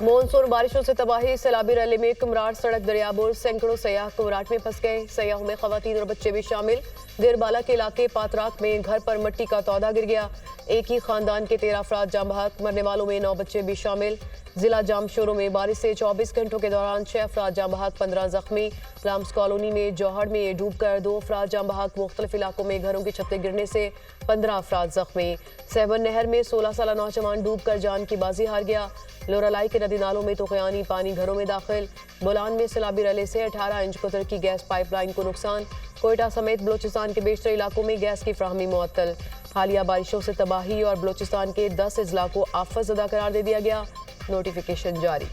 Monsoon बारिशों से तबाही। सैलाबी रैली में कुमराट सड़क दरियाबुर, सैकड़ों सयाह कुमराट में फंस गए। सयाहों में खवातीन और बच्चे भी शामिल। देरबाला के इलाके पातराक में घर पर मिट्टी का तौदा गिर गया। एक ही खानदान के 13 अफराद जाम बहक, मरने वालों में 9 बच्चे भी शामिल। जिला जामशोरों में बारिश से 24 घंटों के दौरान 6 अफराद जाम बहक, 15 जख्मी। लाम्स कॉलोनी में जौहर में डूबकर 2 अफराद जाम बहक। मुख्तलिफ इलाकों में घरों की छतें गिरने से 15 अफराद जख्मी। सहवन नहर में 16 साल नौजवान डूबकर जान की बाजी हार गया। लोरालाई के नदी नालों में तूफ़ानी पानी घरों में दाखिल। बोलान में सैलाबी रैली से 18 इंच कुतर की गैस पाइपलाइन को नुकसान। कोयटा समेत बलोचिस्तान के बेशतर इलाकों में गैस की फ्राहमी मुअत्तल। हालिया बारिशों से तबाही और बलोचिस्तान के 10 अजला को आफत ज़दा करार दे दिया गया। नोटिफिकेशन जारी।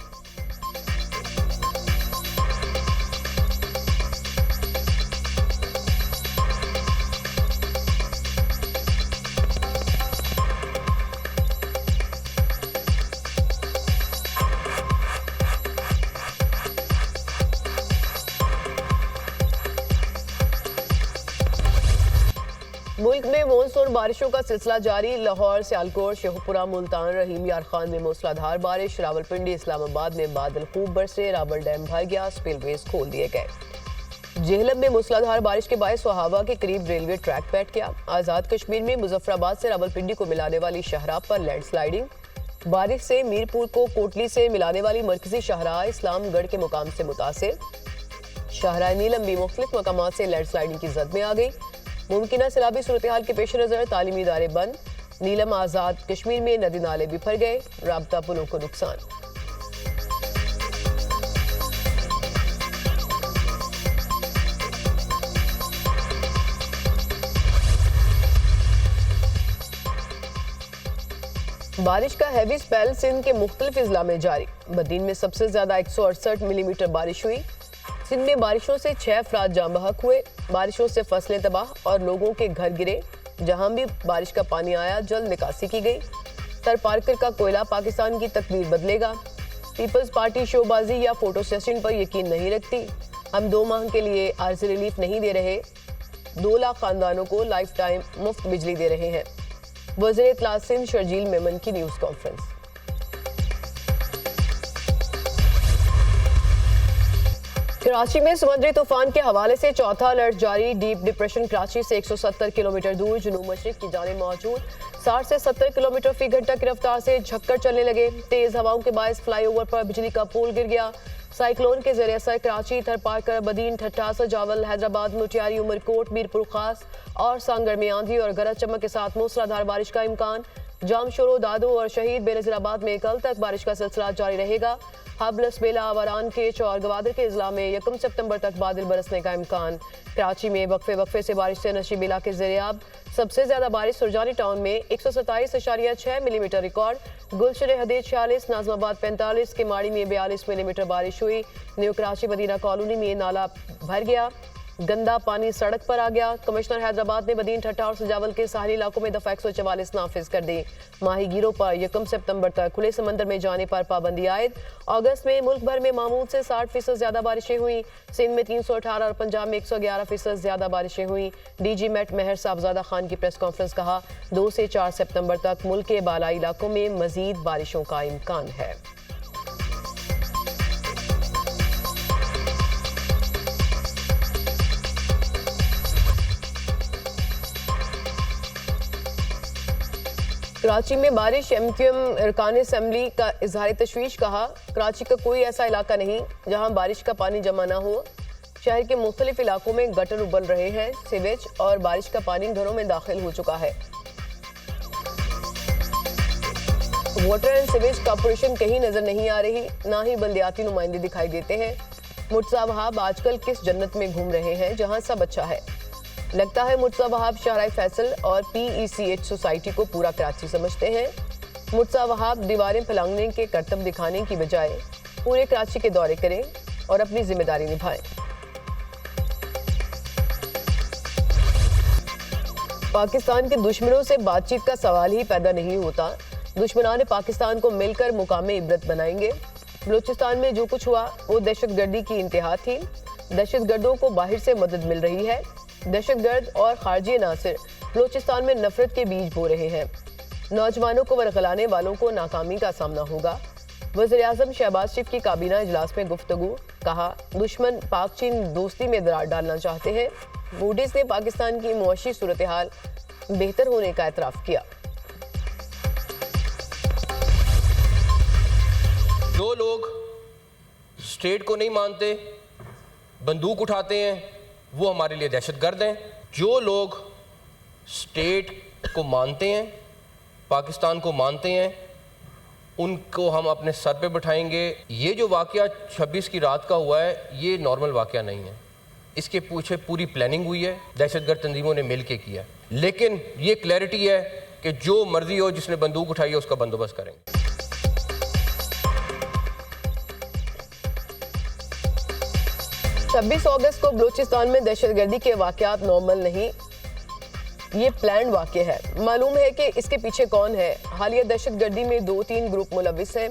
मुल्क में मानसून बारिशों का सिलसिला जारी। लाहौर, सियालकोट, शेखुपुरा, मुल्तान, रहीम यार खान में मूसलाधार बारिश। रावलपिंडी, इस्लामाबाद में बादल खूब बरसे। रावल डैम भर गया, स्पिलवेज खोल दिए गए। जेहलम में मूसलाधार बारिश के बायस सोहाबा के करीब रेलवे ट्रैक बैठ गया। आज़ाद कश्मीर में मुजफ्फराबाद से रावलपिंडी को मिलाने वाली शाहराह पर लैंडस्लाइडिंग। बारिश से मीरपुर को कोटली से मिलाने वाली मरकजी शाहराह इस्लामगढ़ के मुकाम से मुतासिर। शाहराह नीलम भी मुख्तलिफ मकामात से लैंडस्लाइडिंग की जद में आ गई। मुमकिन सैलाबी सूरत हाल के पेश नज़र तालीमी इदारे बंद। नीलम आज़ाद कश्मीर में नदी नाले भी भर गए। राबता पुलों को नुकसान। बारिश का हैवी स्पेल सिंध के मुख्तलिफ अजला में जारी। बदीन में सबसे ज्यादा 168 मिलीमीटर बारिश हुई। सिंध में बारिशों से 6 अफराद जाम बहक हुए। बारिशों से फसलें तबाह और लोगों के घर गिरे। जहां भी बारिश का पानी आया जल्द निकासी की गई। सर पार्कर का कोयला पाकिस्तान की तकदीर बदलेगा। पीपल्स पार्टी शोबाजी या फोटो सेशन पर यकीन नहीं रखती। हम 2 माह के लिए आर्जी रिलीफ नहीं दे रहे। 2 लाख खानदानों को लाइफ टाइम मुफ्त बिजली दे रहे हैं। वज़ीर इत्तलात सिंध शर्जील मेमन की न्यूज़ कॉन्फ्रेंस। कराची में समुद्री तूफान के हवाले से चौथा अलर्ट जारी। डीप डिप्रेशन कराची से 170 किलोमीटर दूर जुनूब मशरिक की जानिब मौजूद 60 से 70 किलोमीटर फी घंटा की रफ्तार से झक्कर चलने लगे। तेज हवाओं के बायस फ्लाईओवर पर बिजली का पोल गिर गया। साइक्लोन के जरिए असर कराची, थरपारकर, बदीन, ठट्ठा, सजावल, हैदराबाद, मुटियारी, उमरकोट, मीरपुर खास और सांगड़ में आंधी और गरज चमक के साथ मूसलाधार बारिश का इम्कान। जामशोरो, दादो और शहीद बेनज़ीराबाद में कल तक बारिश का सिलसिला जारी रहेगा। हबलस, बेला, आवारान, केच और गवादर के इजला में 1 सितंबर तक बादल बरसने का इम्कान। कराची में वक्फे से बारिश से नशीब इलाके ज़ेरियाब। सबसे ज्यादा बारिश सुरजानी टाउन में 127.6 मिलीमीटर रिकॉर्ड। गुलशन हदीद 46, नाजमाबाद 45, केमाड़ी में 42 मिलीमीटर बारिश हुई। न्यू कराची मदीना कॉलोनी में नाला भर गया। गंदा पानी सड़क पर आ गया। कमिश्नर हैदराबाद ने बदीन, ठट्ठा और सजावल के साहली इलाकों में दफा 144 नाफिज कर दी। माहीगीरों पर 1 सितंबर तक खुले समंदर में जाने पर पाबंदी आयद। अगस्त में मुल्क भर में मामूल से 60% ज्यादा बारिशें हुई। सिंध में 318 और पंजाब में 111% ज्यादा बारिशें हुई। डीजी मेट मेहर साहबजादा खान की प्रेस कॉन्फ्रेंस कहा, 2 से 4 सितंबर तक मुल्क के बालाई इलाकों में मजीद बारिशों का इम्कान है। कराची में बारिश। MQM अरकान असेंबली का इजहार तशवीश कहा, कराची का कोई ऐसा इलाका नहीं जहां बारिश का पानी जमा ना हो। शहर के मुख्तलिफ इलाकों में गटर उबल रहे हैं। सीवेज और बारिश का पानी घरों में दाखिल हो चुका है। वाटर एंड सीवेज कॉर्पोरेशन कहीं नजर नहीं आ रही, ना ही बल्दियाती नुमाइंदे दिखाई देते हैं। मुर्तज़ा वहाब आजकल किस जन्नत में घूम रहे हैं जहां सब अच्छा है। लगता है मुर्तज़ा वहाब शाहराह फैसल और PECH सोसाइटी को पूरा कराची समझते हैं। मुर्तज़ा वहाब दीवारें फैलाने के करतब दिखाने की बजाय पूरे कराची के दौरे करें और अपनी जिम्मेदारी निभाएं। पाकिस्तान के दुश्मनों से बातचीत का सवाल ही पैदा नहीं होता। दुश्मनान पाकिस्तान को मिलकर मुकाम इबरत बनाएंगे। बलूचिस्तान में जो कुछ हुआ वो दहशतगर्दी की इंतहा थी। दहशतगर्दों को बाहर से मदद मिल रही है। दहशतगर्द और खारजी अनासिर बलूचिस्तान में नफरत के बीज बो रहे हैं। नौजवानों को वरगलाने वालों को नाकामी का सामना होगा। वज़ीर-ए-आज़म शहबाज शरीफ की काबीना इजलास में गुफ्तगू, कहा दुश्मन पाक चीन दोस्ती में दरार डालना चाहते हैं। मूडीज ने पाकिस्तान की मुआशी सूरत हाल बेहतर होने का एतराफ़ किया। जो लोग स्टेट को नहीं मानते, बंदूक उठाते हैं, वो हमारे लिए दहशतगर्द हैं। जो लोग स्टेट को मानते हैं, पाकिस्तान को मानते हैं, उनको हम अपने सर पे बिठाएंगे। ये जो वाक़या 26 की रात का हुआ है, ये नॉर्मल वाक़या नहीं है। इसके पीछे पूरी प्लानिंग हुई है, दहशतगर्द तंजीमों ने मिल के किया। लेकिन ये क्लैरिटी है कि जो मर्जी हो, जिसने बंदूक उठाई है, उसका बंदोबस्त करेंगे। 26 अगस्त को बलूचिस्तान में दहशतगर्दी के वाक़यात नॉर्मल नहीं, ये प्लान्ड वाक़या है। मालूम है कि इसके पीछे कौन है। हालिया दहशतगर्दी में 2-3 ग्रुप मुलविस हैं।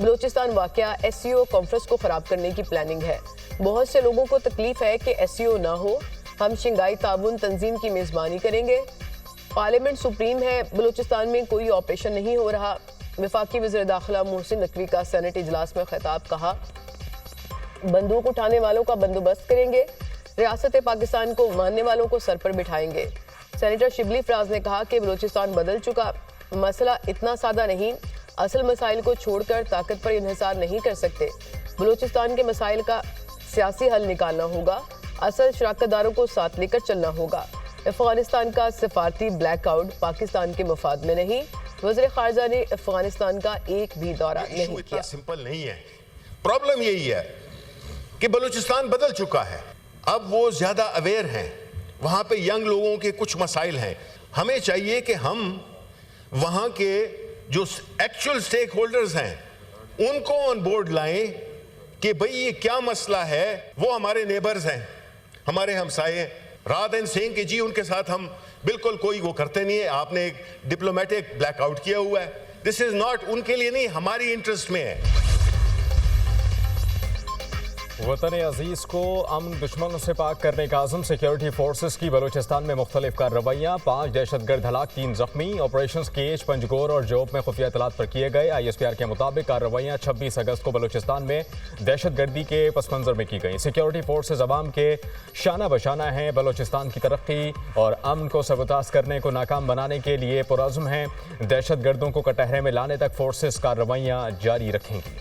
बलूचिस्तान वाक़या SCO कॉन्फ्रेंस को ख़राब करने की प्लानिंग है। बहुत से लोगों को तकलीफ है कि SCO ना हो। हम शंघाई ताउन तंजीम की मेज़बानी करेंगे। पार्लियामेंट सुप्रीम है, बलूचिस्तान में कोई ऑपरेशन नहीं हो रहा। वफाकी वज़ीर दाखिला मोहसिन नकवी का सेनेट इजलास में खिताब, कहा बंदूक उठाने वालों का बंदोबस्त करेंगे, रियासत पाकिस्तान को मानने वालों को सर पर बिठाएंगे। सेनेटर शिबली फराज ने कहा कि बलूचिस्तान बदल चुका, मसला इतना सादा नहीं, असल मसाइल को छोड़कर ताकत पर इन्हिसार नहीं कर सकते। बलूचिस्तान के मसाइल का सियासी हल निकालना होगा, असल शराकतदारों को साथ लेकर चलना होगा। अफगानिस्तान का सिफारती ब्लैकआउट पाकिस्तान के मफाद में नहीं। वज़ीर ख़ारजा ने अफगानिस्तान का एक भी दौरा नहीं किया। सिंपल नहीं है, प्रॉब्लम यही है कि बलूचिस्तान बदल चुका है। अब वो ज्यादा अवेयर हैं, वहां पे यंग लोगों के कुछ मसाइल हैं। हमें चाहिए कि हम वहां के जो एक्चुअल स्टेक होल्डर्स हैं उनको ऑन बोर्ड लाएं कि भाई ये क्या मसला है। वो हमारे नेबर्स हैं, हमारे हमसाये हैं। रादर देन सेइंग कि जी उनके साथ हम बिल्कुल कोई वो करते नहीं है, आपने एक डिप्लोमेटिक ब्लैकआउट किया हुआ है, दिस इज नॉट उनके लिए नहीं, हमारी इंटरेस्ट में है। वतन अजीज़ को अमन दुश्मनों से पाक करने का आज़म, सिक्योरिटी फोर्सेस की बलूचिस्तान में मुख्तलिफ कार्रवाइयाँ, 5 दहशतगर्द हलाक, 3 जख्मी। ऑपरेशन केज, पंजगोर और जोब में खुफिया इतलात पर किए गए। ISPR के मुताबिक कार्रवाइयाँ 26 अगस्त को बलूचिस्तान में दहशतगर्दी के पस मंज़र में की गई। सिक्योरिटी फोर्सेस अवाम के शाना बशाना हैं, बलूचिस्तान की तरक्की और अमन को सबतास करने को नाकाम बनाने के लिए पुरज़्म हैं। दहशतगर्दों को कटहरे में लाने तक फोर्सेस कार्रवाइयाँ जारी रखेंगी।